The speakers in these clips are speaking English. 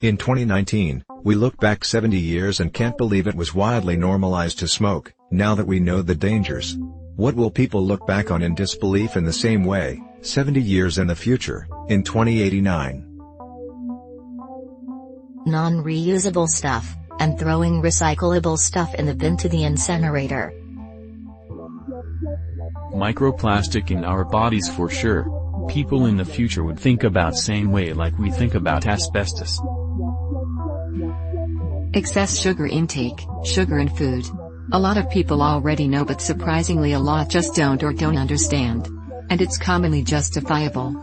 In 2019, we look back 70 years and can't believe it was widely normalized to smoke, now that we know the dangers. What will people look back on in disbelief in the same way, 70 years in the future, in 2089? Non-reusable stuff, and throwing recyclable stuff in the bin to the incinerator. Microplastic in our bodies for sure. People in the future would think about same way like we think about asbestos. Excess sugar intake, sugar in food. A lot of people already know, but surprisingly a lot just don't or don't understand. And it's commonly justifiable.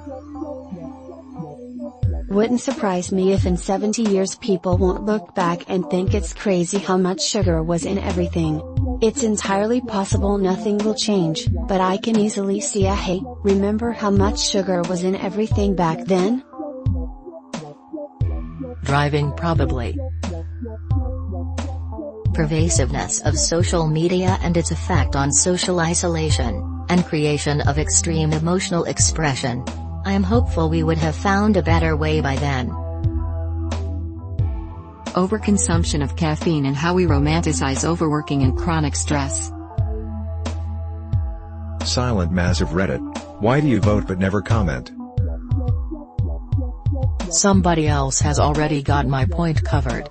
Wouldn't surprise me if in 70 years people won't look back and think it's crazy how much sugar was in everything. It's entirely possible nothing will change, but I can easily see a hey, remember how much sugar was in everything back then? Driving probably. Pervasiveness of social media and its effect on social isolation, and creation of extreme emotional expression. I am hopeful we would have found a better way by then. Overconsumption of caffeine and how we romanticize overworking and chronic stress. Silent Maz of Reddit. Why do you vote but never comment? Somebody else has already got my point covered.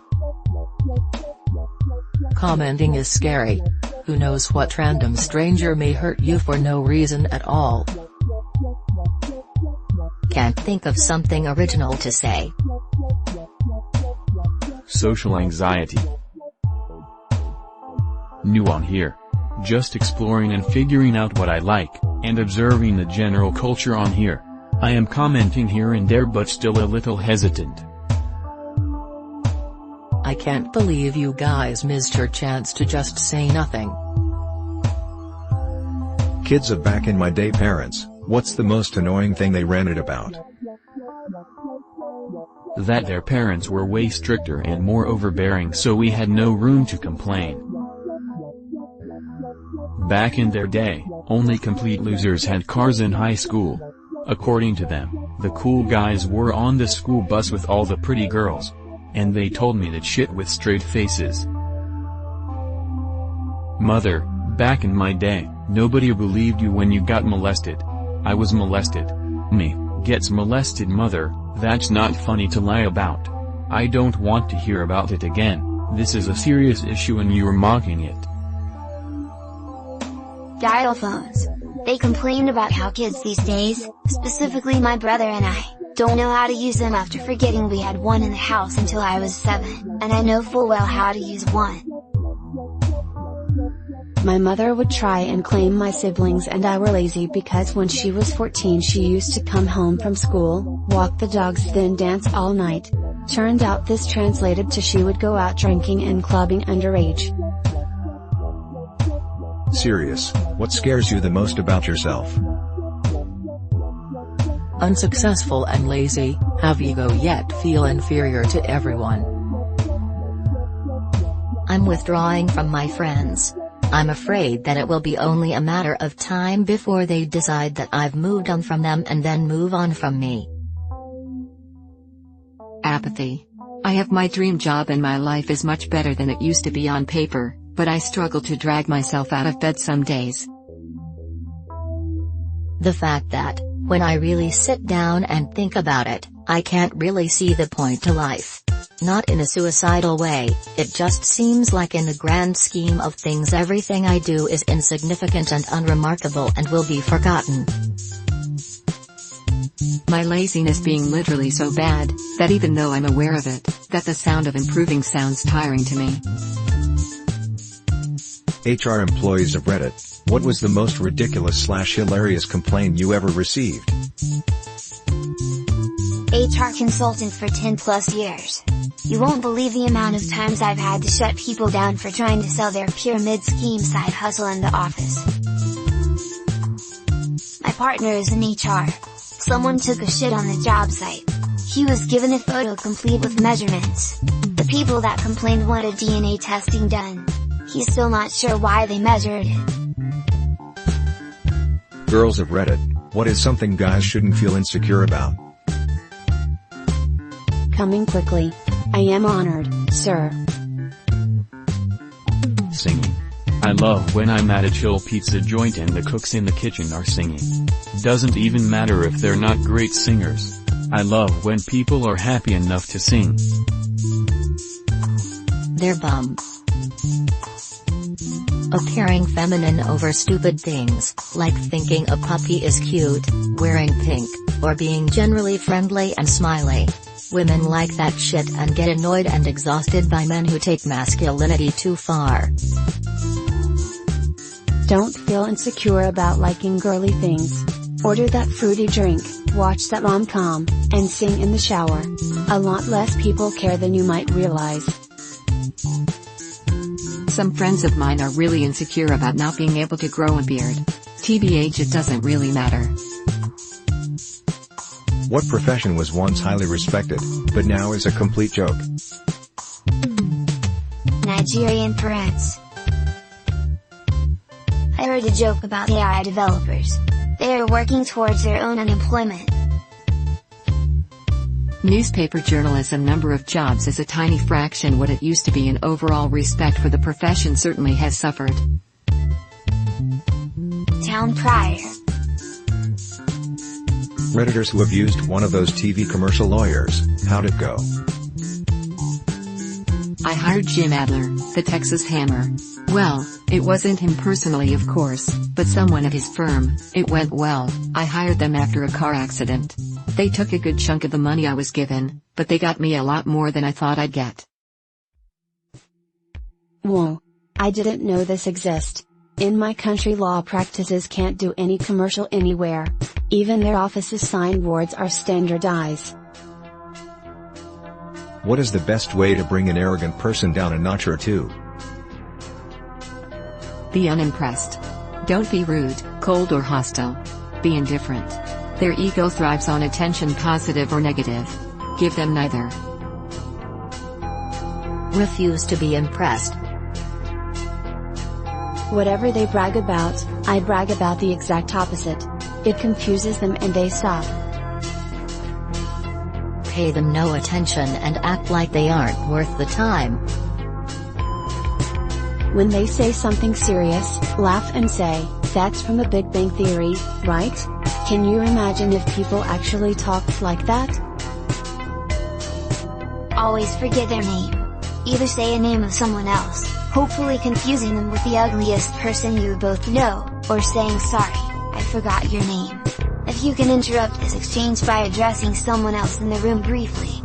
Commenting is scary. Who knows what random stranger may hurt you for no reason at all. Can't think of something original to say. Social anxiety. New on here. Just exploring and figuring out what I like, and observing the general culture on here. I am commenting here and there but still a little hesitant. I can't believe you guys missed your chance to just say nothing. Kids of back in my day parents, what's the most annoying thing they ranted about? That their parents were way stricter and more overbearing, so we had no room to complain. Back in their day, only complete losers had cars in high school. According to them, the cool guys were on the school bus with all the pretty girls. And they told me that shit with straight faces. Mother, back in my day, nobody believed you when you got molested. I was molested. Me, gets molested. Mother, that's not funny to lie about. I don't want to hear about it again. This is a serious issue and you're mocking it. Dial phones. They complained about how kids these days, specifically my brother and I, don't know how to use them after forgetting we had one in the house until I was 7, and I know full well how to use one. My mother would try and claim my siblings and I were lazy because when she was 14 she used to come home from school, walk the dogs then dance all night. Turned out this translated to she would go out drinking and clubbing underage. Serious, what scares you the most about yourself? Unsuccessful and lazy, have ego yet feel inferior to everyone. I'm withdrawing from my friends. I'm afraid that it will be only a matter of time before they decide that I've moved on from them and then move on from me. Apathy. I have my dream job and my life is much better than it used to be on paper, but I struggle to drag myself out of bed some days. The fact that, when I really sit down and think about it, I can't really see the point to life. Not in a suicidal way, it just seems like in the grand scheme of things everything I do is insignificant and unremarkable and will be forgotten. My laziness being literally so bad, that even though I'm aware of it, that the sound of improving sounds tiring to me. HR employees of Reddit, what was the most ridiculous/hilarious complaint you ever received? HR consultant for 10 plus years. You won't believe the amount of times I've had to shut people down for trying to sell their pyramid scheme side hustle in the office. My partner is in HR. Someone took a shit on the job site. He was given a photo complete with measurements. The people that complained wanted DNA testing done. He's still not sure why they measured it. Girls of Reddit, what is something guys shouldn't feel insecure about? Coming quickly. I am honored, sir. Singing. I love when I'm at a chill pizza joint and the cooks in the kitchen are singing. Doesn't even matter if they're not great singers. I love when people are happy enough to sing. They're bum. Appearing feminine over stupid things, like thinking a puppy is cute, wearing pink, or being generally friendly and smiley. Women like that shit and get annoyed and exhausted by men who take masculinity too far. Don't feel insecure about liking girly things. Order that fruity drink, watch that rom-com, and sing in the shower. A lot less people care than you might realize. Some friends of mine are really insecure about not being able to grow a beard. TBH, it doesn't really matter. What profession was once highly respected, but now is a complete joke? Nigerian parents. I heard a joke about AI developers. They are working towards their own unemployment. Newspaper journalism number of jobs is a tiny fraction what it used to be, and overall respect for the profession certainly has suffered. Town crier. Redditors who have used one of those TV commercial lawyers, how'd it go? I hired Jim Adler, the Texas Hammer. Well, it wasn't him personally of course, but someone at his firm. It went well. I hired them after a car accident. They took a good chunk of the money I was given, but they got me a lot more than I thought I'd get. Whoa. I didn't know this exists. In my country, law practices can't do any commercial anywhere. Even their office's signboards are standardized. What is the best way to bring an arrogant person down a notch or two? Be unimpressed. Don't be rude, cold or hostile. Be indifferent. Their ego thrives on attention, positive or negative. Give them neither. Refuse to be impressed. Whatever they brag about, I brag about the exact opposite. It confuses them and they stop. Pay them no attention and act like they aren't worth the time. When they say something serious, laugh and say, "That's from The Big Bang Theory, right?" Can you imagine if people actually talked like that? Always forget their name. Either say a name of someone else, hopefully confusing them with the ugliest person you both know, or saying, "Sorry, I forgot your name." If you can interrupt this exchange by addressing someone else in the room briefly.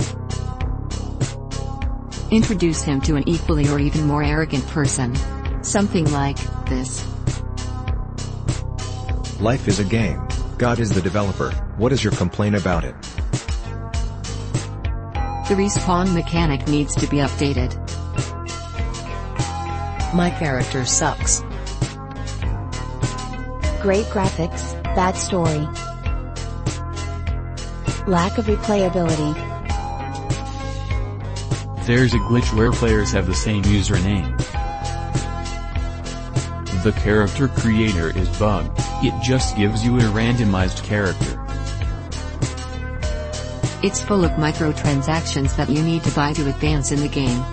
Introduce him to an equally or even more arrogant person. Something like this. Life is a game. God is the developer. What is your complaint about it? The respawn mechanic needs to be updated. My character sucks. Great graphics, bad story. Lack of replayability. There's a glitch where players have the same username. The character creator is bugged. It just gives you a randomized character. It's full of microtransactions that you need to buy to advance in the game.